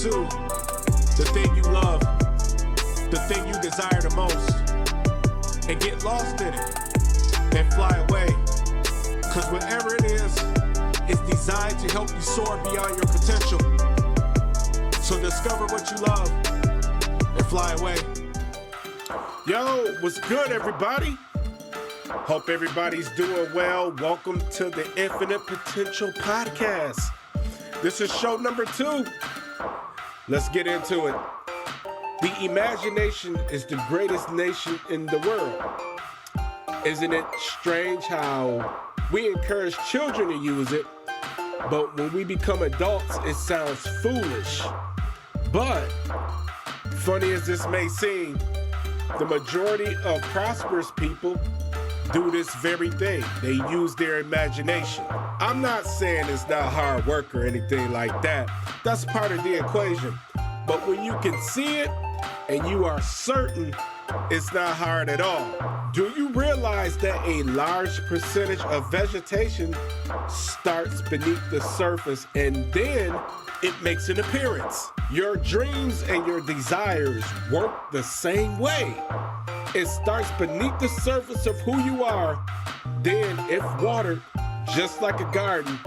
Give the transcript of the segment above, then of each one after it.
pursue the thing you love, the thing you desire the most, and get lost in it and fly away. Cause whatever it is, it's designed to help you soar beyond your potential. So discover what you love and fly away. Yo, what's good, everybody? Hope everybody's doing well. Welcome to the Infinite Potential Podcast. This is show number 2. Let's get into it. The imagination is the greatest nation in the world. Isn't it strange how we encourage children to use it, but when we become adults, it sounds foolish? But, funny as this may seem, the majority of prosperous people do this very thing. They use their imagination. I'm not saying it's not hard work or anything like that. That's part of the equation. But when you can see it and you are certain it's not hard at all. Do you realize that a large percentage of vegetation starts beneath the surface and then it makes an appearance? Your dreams and your desires work the same way. It starts beneath the surface of who you are. Then, if watered, just like a garden,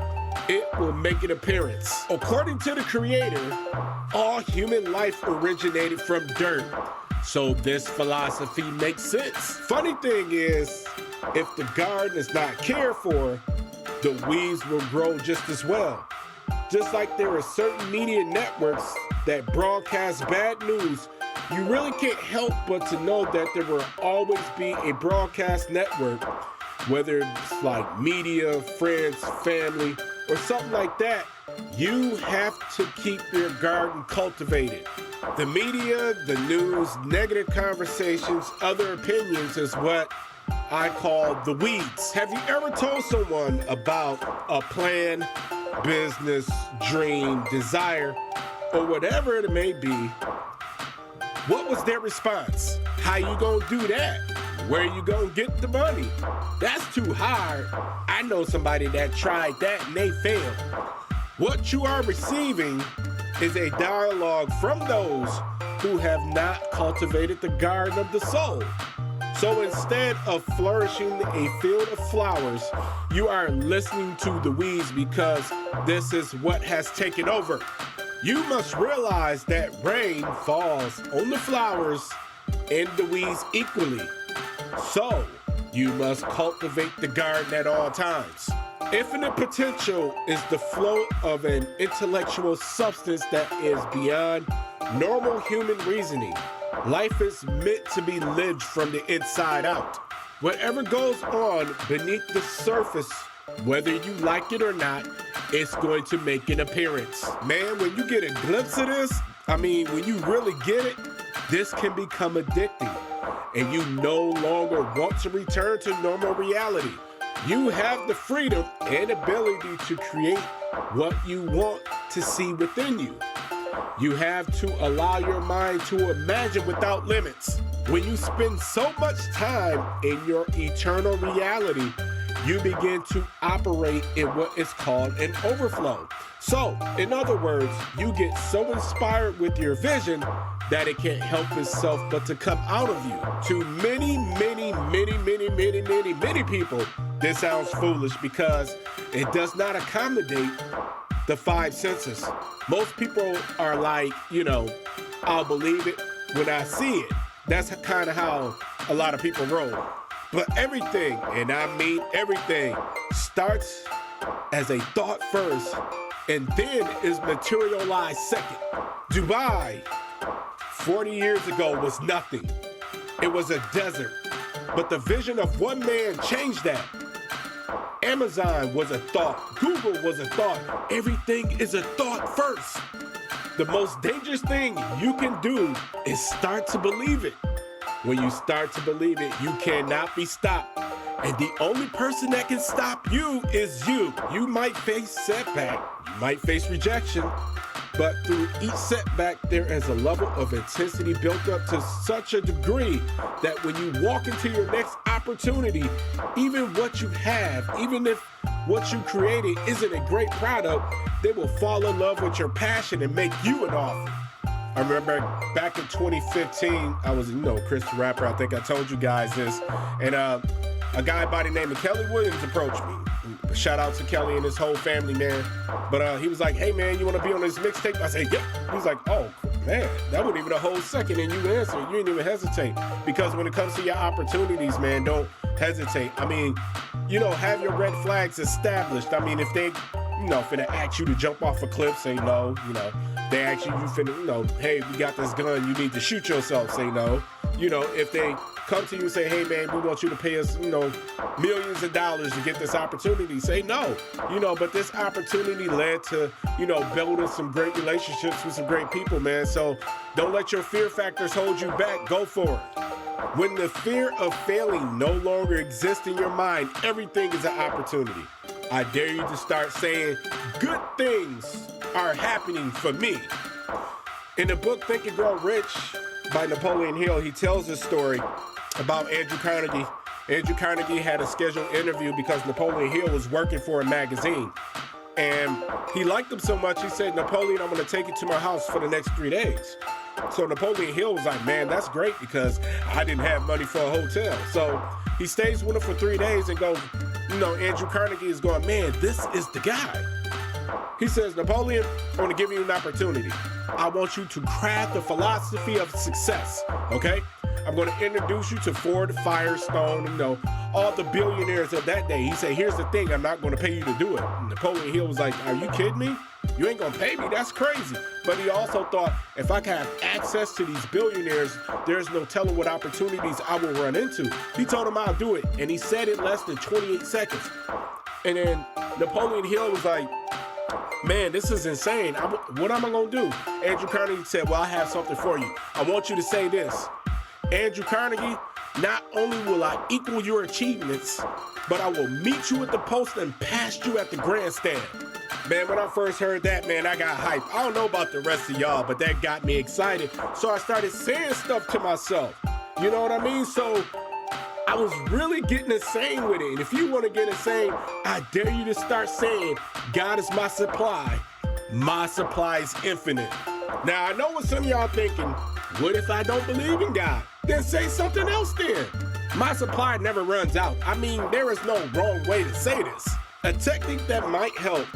it will make an appearance. According to the Creator, all human life originated from dirt. So this philosophy makes sense. Funny thing is, if the garden is not cared for, the weeds will grow just as well. Just like there are certain media networks that broadcast bad news, you really can't help but to know that there will always be a broadcast network, whether it's like media, friends, family, or something like that. You have to keep your garden cultivated. The media, the news, negative conversations, other opinions is what I call the weeds. Have you ever told someone about a plan, business, dream, desire, or whatever it may be? What was their response? How you gonna do that? Where you gonna get the money? That's too hard. I know somebody that tried that and they failed. What you are receiving is a dialogue from those who have not cultivated the garden of the soul. So instead of flourishing a field of flowers, you are listening to the weeds because this is what has taken over. You must realize that rain falls on the flowers and the weeds equally. So you must cultivate the garden at all times. Infinite potential is the flow of an intellectual substance that is beyond normal human reasoning. Life is meant to be lived from the inside out. Whatever goes on beneath the surface, whether you like it or not, it's going to make an appearance. Man, when you get a glimpse of this, when you really get it, this can become addicting, and you no longer want to return to normal reality. You have the freedom and ability to create what you want to see within you. You have to allow your mind to imagine without limits. When you spend so much time in your eternal reality, you begin to operate in what is called an overflow. So, in other words, you get so inspired with your vision that it can't help itself but to come out of you. To many people, this sounds foolish because it does not accommodate the 5 senses. Most people are like, I'll believe it when I see it. That's kind of how a lot of people roll. But everything, and I mean everything, starts as a thought first and then is materialized second. Dubai, 40 years ago, was nothing. It was a desert. But the vision of one man changed that. Amazon was a thought. Google was a thought. Everything is a thought first. The most dangerous thing you can do is start to believe it. When you start to believe it, you cannot be stopped. And the only person that can stop you is you. You might face setback, you might face rejection, but through each setback, there is a level of intensity built up to such a degree that when you walk into your next opportunity, even what you have, even if what you created isn't a great product, they will fall in love with your passion and make you an offer. I remember back in 2015, I was, Chris the Rapper. I think I told you guys this. And a guy by the name of Kelly Williams approached me. Shout out to Kelly and his whole family, man. But he was like, hey, man, you want to be on this mixtape? I said, yep. He was like, oh, man, that wasn't even a whole second. And you answered. You didn't even hesitate. Because when it comes to your opportunities, man, don't hesitate. I mean, have your red flags established. I mean, if they, finna ask you to jump off a cliff, say no. They ask you finna, hey, we got this gun, you need to shoot yourself, say no. If they come to you and say, hey, man, we want you to pay us, millions of dollars to get this opportunity, say no. But this opportunity led to, building some great relationships with some great people, man. So don't let your fear factors hold you back. Go for it. When the fear of failing no longer exists in your mind, everything is an opportunity. I dare you to start saying, good things are happening for me. In the book Think and Grow Rich by Napoleon Hill, he tells this story about Andrew Carnegie. Andrew Carnegie had a scheduled interview because Napoleon Hill was working for a magazine. And he liked him so much, he said, Napoleon, I'm going to take you to my house for the next 3 days. So Napoleon Hill was like, man, that's great because I didn't have money for a hotel. So he stays with him for 3 days and goes, Andrew Carnegie is going, man, this is the guy. He says, Napoleon, I want to give you an opportunity. I want you to craft the philosophy of success, okay? I'm going to introduce you to Ford, Firestone, all the billionaires of that day. He said, here's the thing, I'm not going to pay you to do it. And Napoleon Hill was like, are you kidding me? You ain't going to pay me, that's crazy. But he also thought, if I can have access to these billionaires, there's no telling what opportunities I will run into. He told him I'll do it, and he said it less than 28 seconds. And then Napoleon Hill was like, man, this is insane. What am I going to do? Andrew Carnegie said, well, I have something for you. I want you to say this. Andrew Carnegie, not only will I equal your achievements, but I will meet you at the post and pass you at the grandstand. Man, when I first heard that, man, I got hyped. I don't know about the rest of y'all, but that got me excited. So I started saying stuff to myself. You know what I mean? So I was really getting insane with it. And if you want to get insane, I dare you to start saying, God is my supply is infinite. Now, I know what some of y'all thinking. What if I don't believe in God? Then say something else then. My supply never runs out. I mean, there is no wrong way to say this. A technique that might help.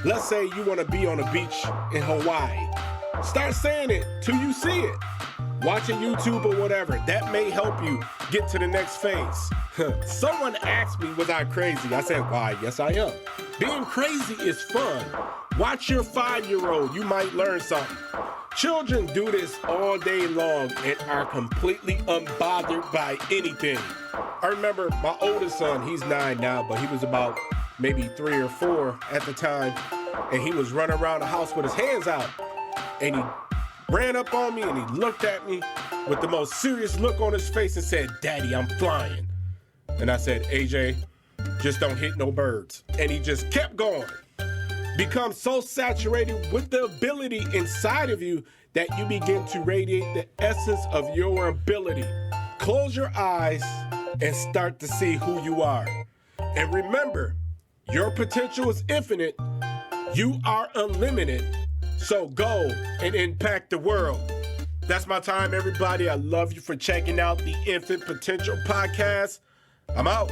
Let's say you want to be on a beach in Hawaii. Start saying it till you see it. Watching YouTube or whatever, that may help you get to the next phase. Someone asked me, was I crazy? I said, why, yes I am. Being crazy is fun. Watch your 5-year-old, you might learn something. Children do this all day long and are completely unbothered by anything. I remember my oldest son, he's 9 now, but he was about maybe 3 or 4 at the time, and he was running around the house with his hands out, and he ran up on me and he looked at me with the most serious look on his face and said, Daddy, I'm flying. And I said, AJ, just don't hit no birds. And he just kept going. Become so saturated with the ability inside of you that you begin to radiate the essence of your ability. Close your eyes and start to see who you are. And remember, your potential is infinite. You are unlimited. So go and impact the world. That's my time, everybody. I love you for checking out the Infinite Potential Podcast. I'm out.